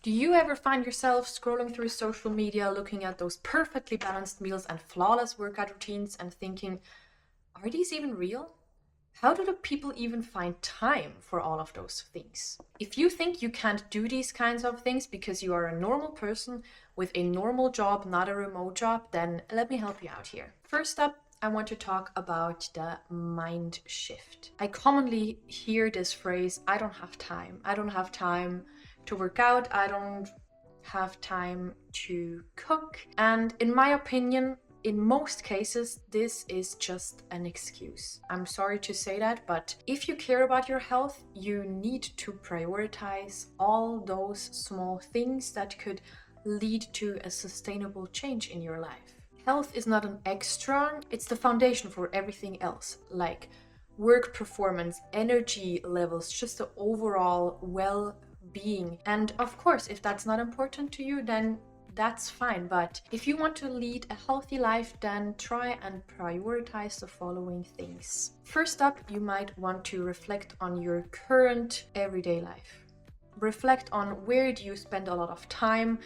Do you ever find yourself scrolling through social media, looking at those perfectly balanced meals and flawless workout routines and thinking, are these even real? How do the people even find time for all of those things? If you think you can't do these kinds of things because you are a normal person with a normal job, not a remote job, then let me help you out here. First up, I want to talk about the mind shift. I commonly hear this phrase, I don't have time. I don't have time to work out. I don't have time to cook. And in my opinion, in most cases, this is just an excuse. I'm sorry to say that, but if you care about your health, you need to prioritize all those small things that could lead to a sustainable change in your life. Health is not an extra, it's the foundation for everything else, like work performance, energy levels, just the overall well being. And of course, if that's not important to you, then that's fine. But if you want to lead a healthy life, then try and prioritize the following things. First up, you might want to reflect on your current everyday life. Reflect on where do you spend a lot of time,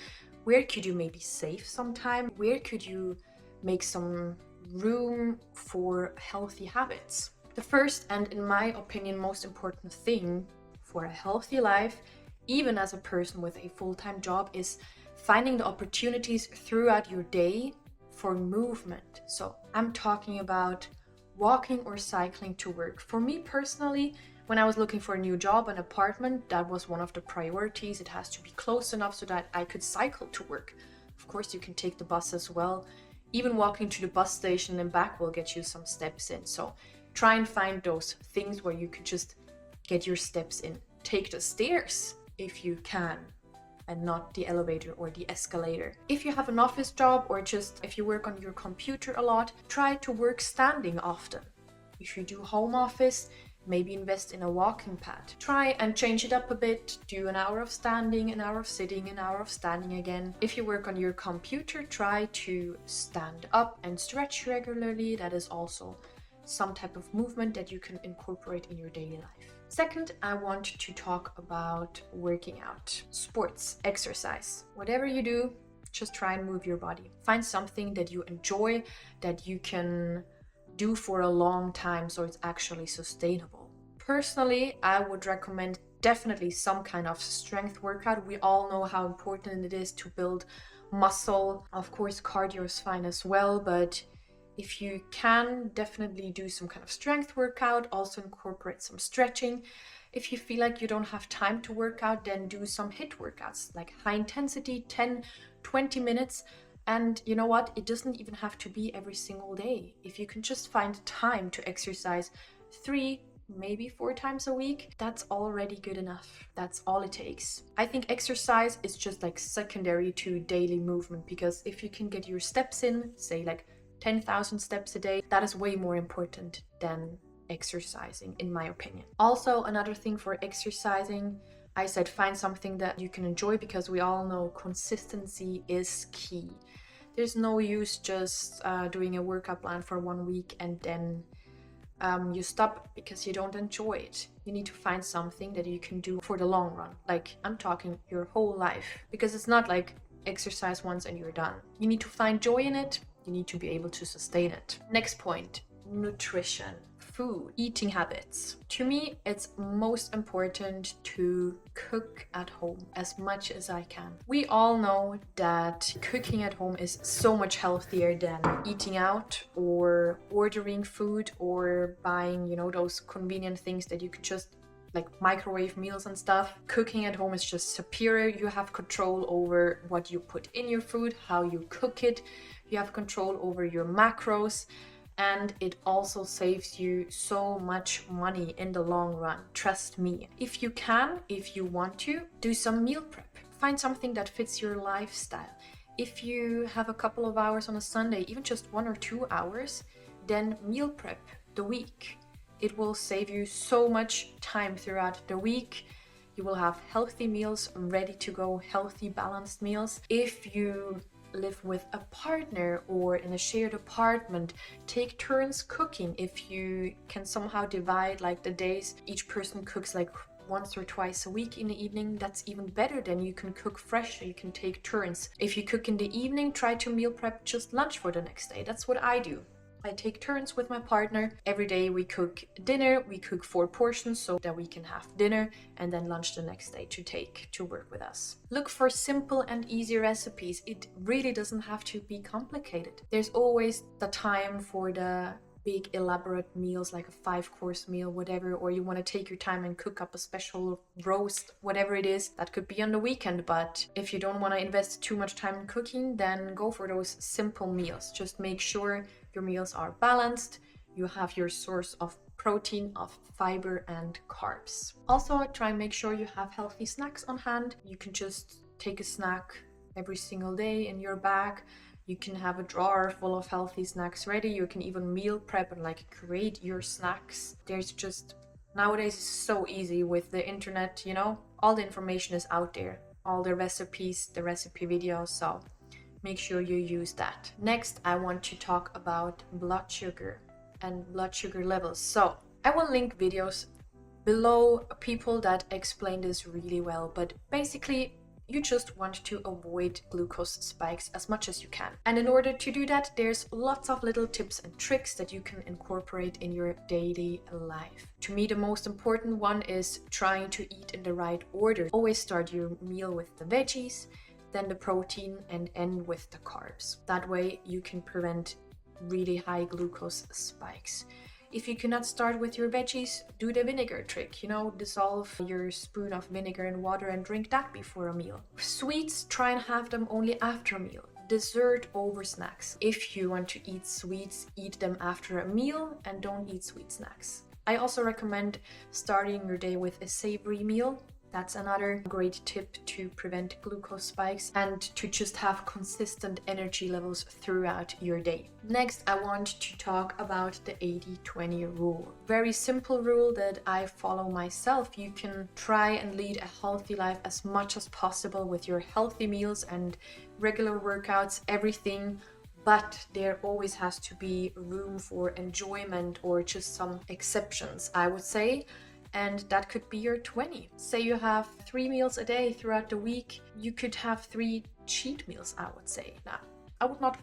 where could you maybe save some time, where could you make some room for healthy habits. The first and, in my opinion, most important thing for a healthy life, even as a person with a full-time job, is finding the opportunities throughout your day for movement. So I'm talking about walking or cycling to work. For me personally, when I was looking for a new job, an apartment, that was one of the priorities. It has to be close enough so that I could cycle to work. Of course, you can take the bus as well. Even walking to the bus station and back will get you some steps in. So try and find those things where you could just get your steps in. Take the stairs if you can, and not the elevator or the escalator. If you have an office job or just if you work on your computer a lot, try to work standing often. If you do home office, maybe invest in a walking pad. Try and change it up a bit. Do an hour of standing, an hour of sitting, an hour of standing again. If you work on your computer, try to stand up and stretch regularly. That is also some type of movement that you can incorporate in your daily life. Second, I want to talk about working out, sports, exercise. Whatever you do, just try and move your body. Find something that you enjoy, that you can do for a long time so it's actually sustainable. Personally, I would recommend definitely some kind of strength workout. We all know how important it is to build muscle. Of course, cardio is fine as well, but if you can, definitely do some kind of strength workout, also incorporate some stretching. If you feel like you don't have time to work out, then do some HIIT workouts, like high intensity, 10, 20 minutes. And you know what? It doesn't even have to be every single day. If you can just find time to exercise 3, maybe 4 times a week, that's already good enough. That's all it takes. I think exercise is just like secondary to daily movement, because if you can get your steps in, say like 10,000 steps a day, that is way more important than exercising, in my opinion. Also, another thing for exercising, I said find something that you can enjoy, because we all know consistency is key. There's no use just doing a workout plan for 1 week and then you stop because you don't enjoy it. You need to find something that you can do for the long run. Like, I'm talking your whole life, because it's not like exercise once and you're done. You need to find joy in it. You need to be able to sustain it. Next point, nutrition. Food, eating habits. To me, it's most important to cook at home as much as I can. We all know that cooking at home is so much healthier than eating out or ordering food or buying, those convenient things that you could just like microwave meals and stuff. Cooking at home is just superior. You have control over what you put in your food, how you cook it. You have control over your macros. And it also saves you so much money in the long run. Trust me. If you can, if you want to, do some meal prep. Find something that fits your lifestyle. If you have a couple of hours on a Sunday, even just 1 or 2 hours, then meal prep the week. It will save you so much time throughout the week. You will have healthy meals ready to go, healthy, balanced meals. If you live with a partner or in a shared apartment, take turns cooking. If you can somehow divide like the days, each person cooks like once or twice a week in the evening, that's even better. Then you can cook fresh, you can take turns. If you cook in the evening, try to meal prep just lunch for the next day. That's what I do. I take turns with my partner. Every day we cook dinner, we cook 4 portions so that we can have dinner and then lunch the next day to take to work with us. Look for simple and easy recipes. It really doesn't have to be complicated. There's always the time for the big elaborate meals like a 5-course meal, whatever, or you want to take your time and cook up a special roast, whatever it is. That could be on the weekend, but if you don't want to invest too much time in cooking, then go for those simple meals. Just make sure your meals are balanced, you have your source of protein, of fiber and carbs. Also, try and make sure you have healthy snacks on hand. You can just take a snack every single day in your bag. You can have a drawer full of healthy snacks ready. You can even meal prep and like create your snacks. There's just, nowadays it's so easy with the internet, you know, all the information is out there, all the recipes, the recipe videos, so make sure you use that. Next, I want to talk about blood sugar and blood sugar levels. So I will link videos below, people that explain this really well, but basically you just want to avoid glucose spikes as much as you can. And in order to do that, there's lots of little tips and tricks that you can incorporate in your daily life. To me, the most important one is trying to eat in the right order. Always start your meal with the veggies, then the protein, and end with the carbs. That way you can prevent really high glucose spikes. If you cannot start with your veggies, do the vinegar trick. You know, dissolve your spoon of vinegar in water and drink that before a meal. Sweets, try and have them only after a meal. Dessert over snacks. If you want to eat sweets, eat them after a meal and don't eat sweet snacks. I also recommend starting your day with a savory meal. That's another great tip to prevent glucose spikes and to just have consistent energy levels throughout your day. Next, I want to talk about the 80-20 rule. Very simple rule that I follow myself. You can try and lead a healthy life as much as possible with your healthy meals and regular workouts, everything. But there always has to be room for enjoyment or just some exceptions, I would say. And that could be your 20. Say you have 3 meals a day throughout the week, you could have 3 cheat meals, I would say. Now, I would not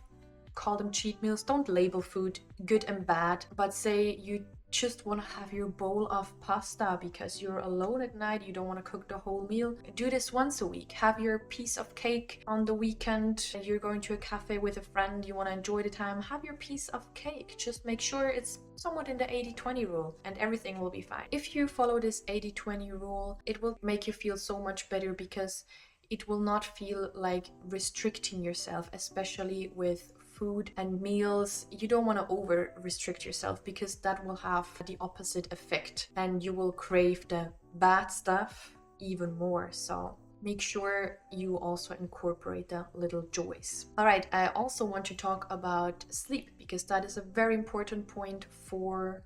call them cheat meals, don't label food good and bad, but say you just want to have your bowl of pasta because you're alone at night, you don't want to cook the whole meal. Do this once a week. Have your piece of cake on the weekend. You're going to a cafe with a friend, you want to enjoy the time, have your piece of cake. Just make sure it's somewhat in the 80-20 rule and everything will be fine. If you follow this 80-20 rule, it will make you feel so much better because it will not feel like restricting yourself, especially with food and meals. You don't want to over restrict yourself because that will have the opposite effect and you will crave the bad stuff even more. So make sure you also incorporate the little joys. All right, I also want to talk about sleep because that is a very important point for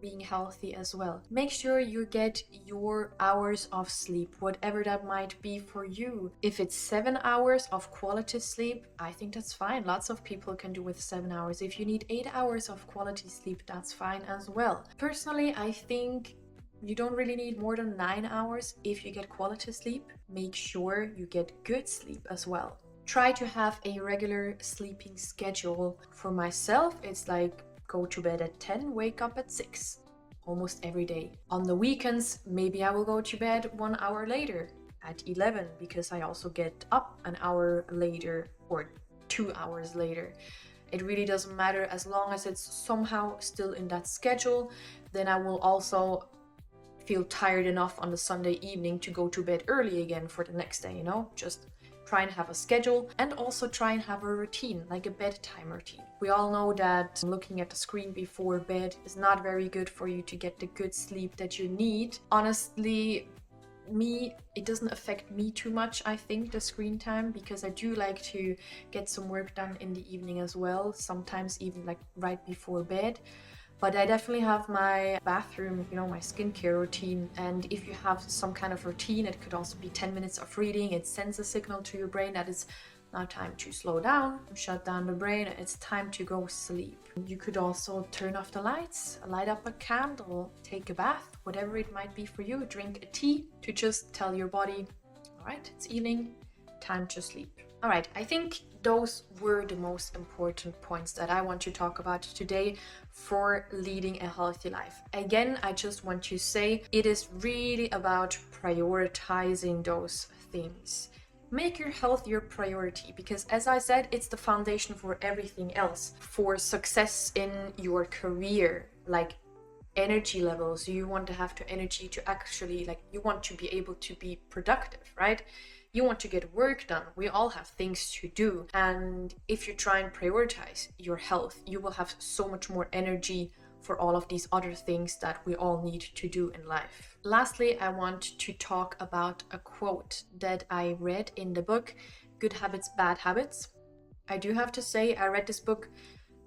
being healthy as well. Make sure you get your hours of sleep, whatever that might be for you. If it's 7 hours of quality sleep, I think that's fine. Lots of people can do with 7 hours. If you need 8 hours of quality sleep, that's fine as well. Personally, I think you don't really need more than 9 hours if you get quality sleep. Make sure you get good sleep as well. Try to have a regular sleeping schedule. For myself, it's like go to bed at 10, wake up at 6, almost every day. On the weekends, maybe I will go to bed 1 hour later at 11 because I also get up an hour later or 2 hours later. It really doesn't matter as long as it's somehow still in that schedule. Then I will also feel tired enough on the Sunday evening to go to bed early again for the next day, you know? Just try and have a schedule and also try and have a routine, like a bedtime routine. We all know that looking at the screen before bed is not very good for you to get the good sleep that you need. Honestly, it doesn't affect me too much, I think, the screen time, because I do like to get some work done in the evening as well, sometimes even like right before bed. But I definitely have my bathroom, you know, my skincare routine. And if you have some kind of routine, it could also be 10 minutes of reading. It sends a signal to your brain that it's Now time to slow down, shut down the brain, it's time to go sleep. You could also turn off the lights, light up a candle, take a bath, whatever it might be for you, drink a tea to just tell your body, all right, it's evening, time to sleep. All right, I think those were the most important points that I want to talk about today for leading a healthy life. Again, I just want to say it is really about prioritizing those things. Make your health your priority because, as I said, it's the foundation for everything else. For success in your career, like energy levels, you want to have the energy to actually, like, you want to be able to be productive, right? You want to get work done. We all have things to do. And if you try and prioritize your health, you will have so much more energy for all of these other things that we all need to do in life. Lastly, I want to talk about a quote that I read in the book, Good Habits, Bad Habits. I do have to say, I read this book,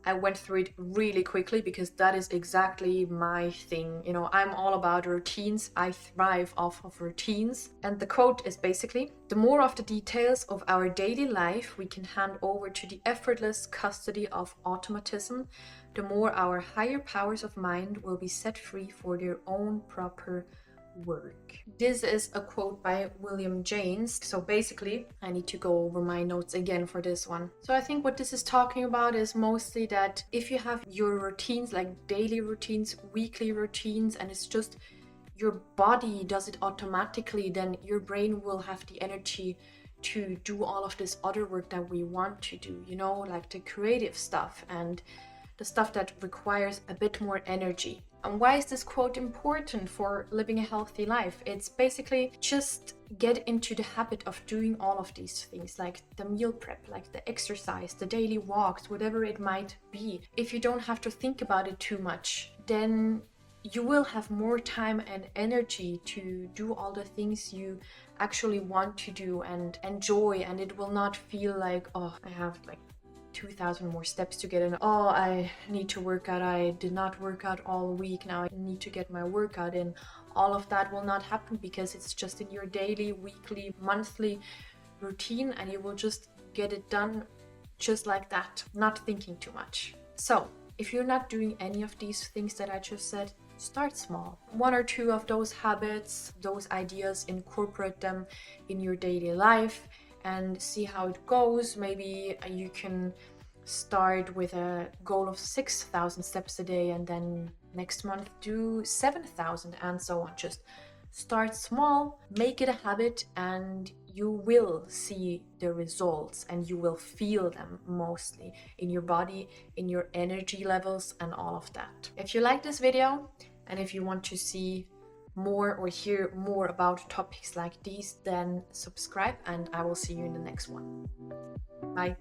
I went through it really quickly because that is exactly my thing. You know, I'm all about routines. I thrive off of routines. And the quote is basically, the more of the details of our daily life we can hand over to the effortless custody of automatism, the more our higher powers of mind will be set free for their own proper work. This is a quote by William James. So basically, I need to go over my notes again for this one. So I think what this is talking about is mostly that if you have your routines, like daily routines, weekly routines, and it's just your body does it automatically, then your brain will have the energy to do all of this other work that we want to do, you know, like the creative stuff and the stuff that requires a bit more energy. And why is this quote important for living a healthy life? It's basically just get into the habit of doing all of these things, like the meal prep, like the exercise, the daily walks, whatever it might be. If you don't have to think about it too much, then you will have more time and energy to do all the things you actually want to do and enjoy, and it will not feel like, oh, I have like 2,000 more steps to get in. Oh, I need to work out. I did not work out all week. Now I need to get my workout in. All of that will not happen because it's just in your daily, weekly, monthly routine, and you will just get it done just like that, not thinking too much. So if you're not doing any of these things that I just said, start small. 1 or 2 of those habits, those ideas, incorporate them in your daily life and see how it goes. Maybe you can start with a goal of 6,000 steps a day and then next month do 7,000 and so on. Just start small, make it a habit, and you will see the results and you will feel them mostly in your body, in your energy levels and all of that. If you like this video and if you want to see more or hear more about topics like these, then subscribe and I will see you in the next one. Bye.